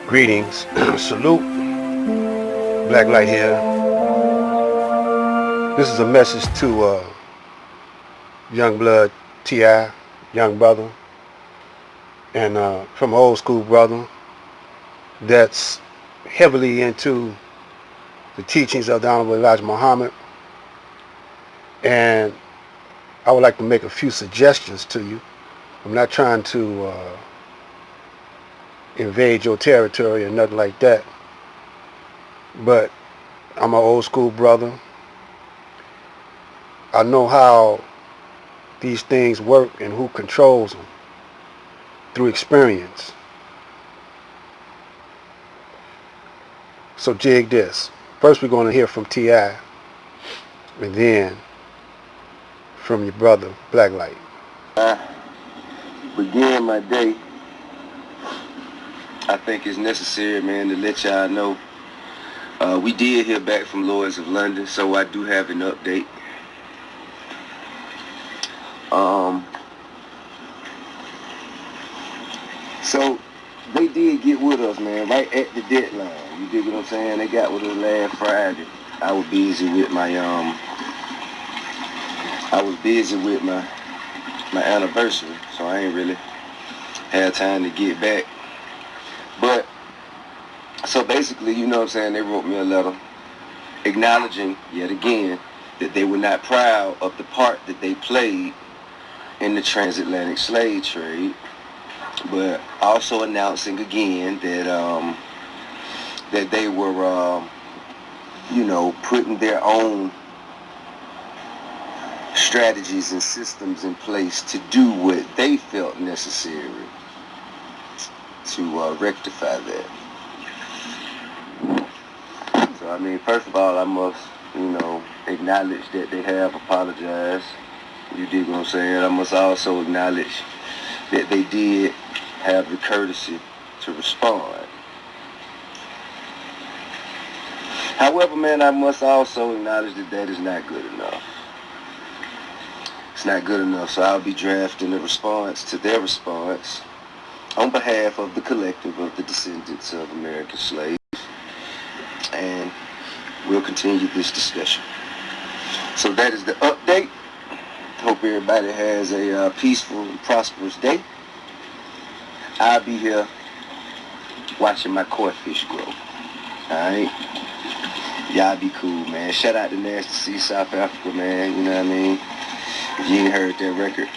Greetings. Salute. Black Light here. This is a message to young blood T.I., young brother, and from an old school brother that's heavily into the teachings of the Honorable Elijah Muhammad. And I would like to make a few suggestions to you. I'm not trying to invade your territory or nothing like that, but I'm an old school brother. I know how these things work and who controls them through experience. So jig this. First we're going to hear from T.I. and then from your brother, Black Light. I begin my day. I think it's necessary, man, to let y'all know. We did hear back from Lloyd's of London, so I do have an update. So they did get with us, man, right at the deadline. You dig what I'm saying? They got with us last Friday. I was busy with my anniversary, so I ain't really had time to get back. But so basically, you know what I'm saying, they wrote me a letter acknowledging yet again that they were not proud of the part that they played in the transatlantic slave trade, but also announcing again that that they were putting their own strategies and systems in place to do what they felt necessary to rectify that. So I mean, first of all, I must, acknowledge that they have apologized. You dig what I'm saying? I must also acknowledge that they did have the courtesy to respond. However, man, I must also acknowledge that that is not good enough. It's not good enough, so I'll be drafting a response to their response on behalf of the collective of the descendants of American slaves, and we'll continue this discussion. So that is the update. Hope everybody has a peaceful and prosperous day. I'll be here watching my koi fish grow. Alright? Y'all be cool, man. Shout out to Nasty Sea, South Africa, man. You know what I mean? If you ain't heard that record,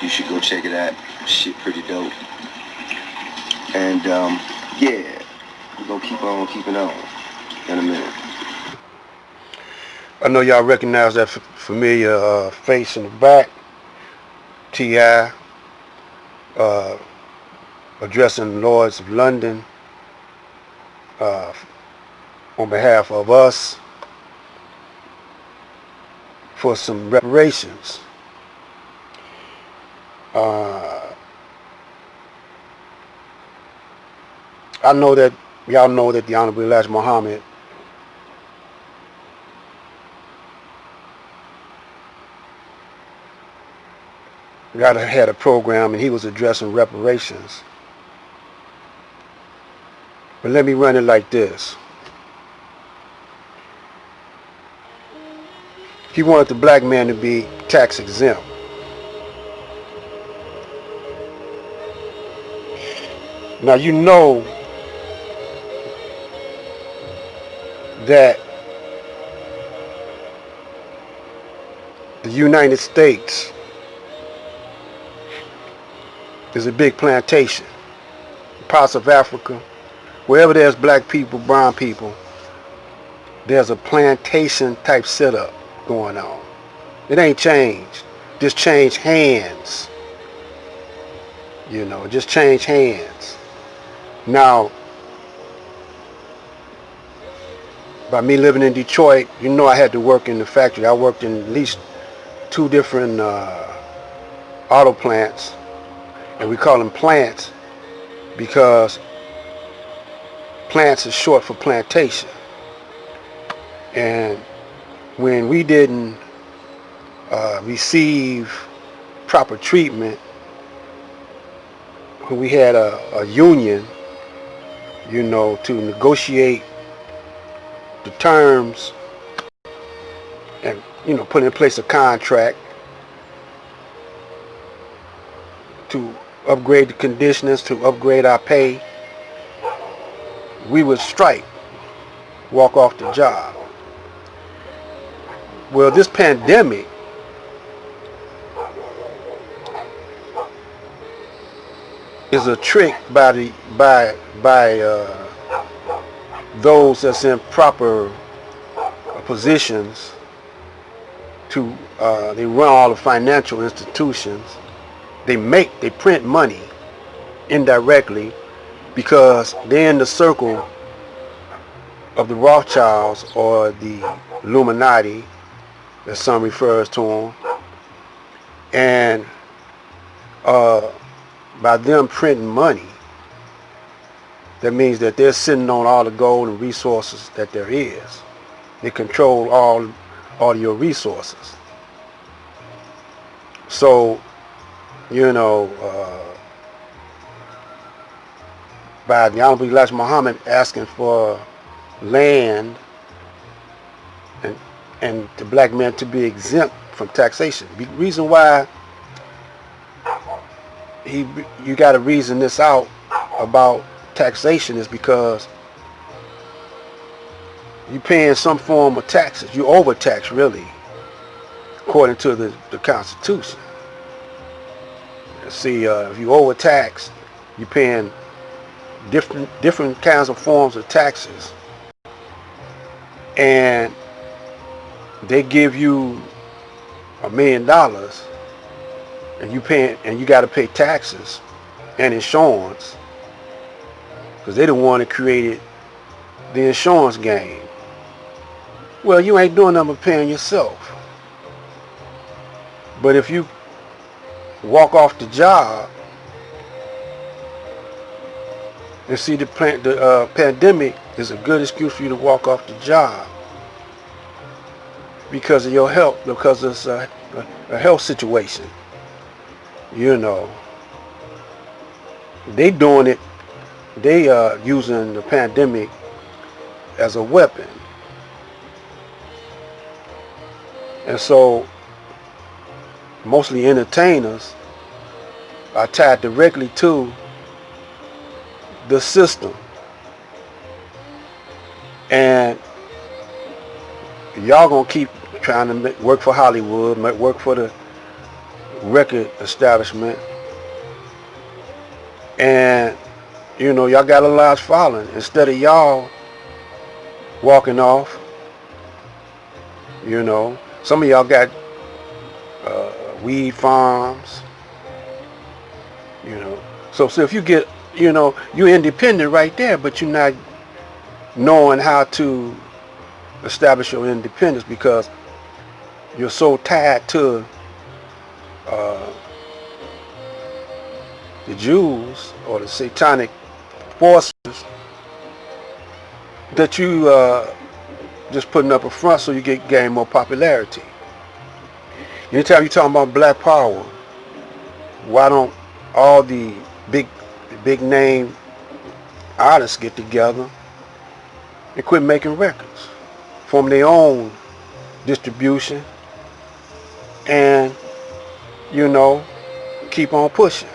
you should go check it out. Shit pretty dope. And yeah, we're gonna keep on keeping on in a minute. I know y'all recognize that familiar face in the back. T.I. Addressing Lloyd's of London on behalf of us for some reparations. I know that y'all know that the Honorable Elijah Muhammad had a program and he was addressing reparations. But let me run it like this. He wanted the black man to be tax exempt. Now you know that the United States is a big plantation. Parts of Africa, wherever there's black people, brown people, there's a plantation type setup going on. It ain't changed. Just change hands. Just change hands. Now, by me living in Detroit, I had to work in the factory. I worked in at least 2 different auto plants, and we call them plants because plants is short for plantation. And when we didn't receive proper treatment, when we had a union, to negotiate the terms and, put in place a contract to upgrade the conditions, to upgrade our pay, we would strike, walk off the job. Well, this pandemic is a trick by those that's in proper positions to they run all the financial institutions. They print money indirectly because they're in the circle of the Rothschilds or the Illuminati, as some refers to them, and by them printing money, that means that they're sitting on all the gold and resources that there is. They control all your resources. So, by the Honorable Elijah Muhammad asking for land and the black man to be exempt from taxation. The reason why you got to reason this out about taxation is because you're paying some form of taxes. You overtax, really, according to the Constitution. See, if you overtax, you're paying different kinds of forms of taxes, and they give you $1 million, and you got to pay taxes and insurance because they're the one that created the insurance game. Well, you ain't doing nothing but paying yourself. But if you walk off the job, and see, the pandemic is a good excuse for you to walk off the job because of your health, because it's a health situation. They doing it. They are using the pandemic as a weapon, and so mostly entertainers are tied directly to the system, and y'all gonna keep trying to work for Hollywood, work for the record establishment, and y'all got a large following. Instead of y'all walking off, some of y'all got weed farms, so if you get, you're independent right there, but you're not knowing how to establish your independence because you're so tied to the Jews or the satanic forces that you just putting up a front so you gain more popularity. Anytime you're talking about black power, why don't all the big name artists get together and quit making records, form their own distribution, and keep on pushing?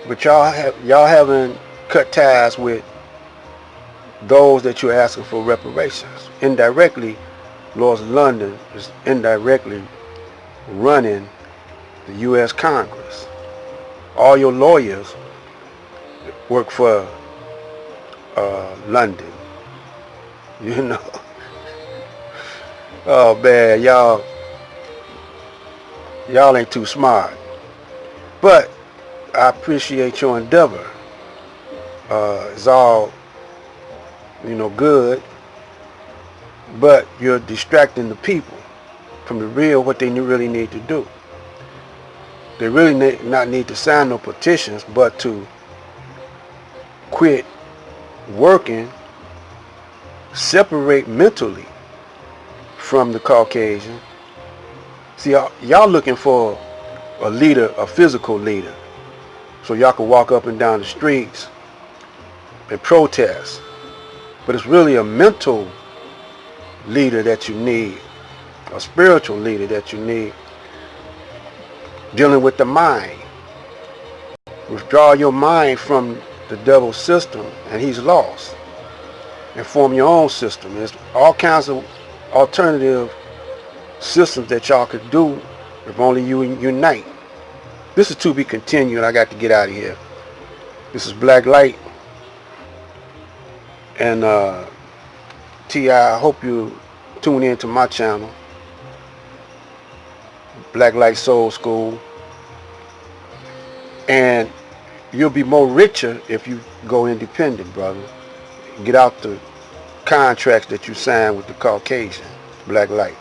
But y'all haven't cut ties with those that you're asking for reparations. Indirectly, Lord London is indirectly running the U.S. Congress. All your lawyers work for London. Oh man, y'all ain't too smart. But I appreciate your endeavor. It's all good, but you're distracting the people from what they really need to do. They really not need to sign no petitions, but to quit working, separate mentally from the Caucasian. See, y'all looking for a leader, a physical leader, so y'all can walk up and down the streets and protest. But it's really a mental leader that you need, a spiritual leader that you need, dealing with the mind. Withdraw your mind from the devil's system and he's lost. And form your own system. There's all kinds of alternative systems that y'all could do if only you unite. This is to be continued. I got to get out of here. This is Black Light. And T.I., I hope you tune in to my channel, Black Light Soul School. And you'll be more richer if you go independent, brother. Get out the contracts that you signed with the Caucasian, Black Light.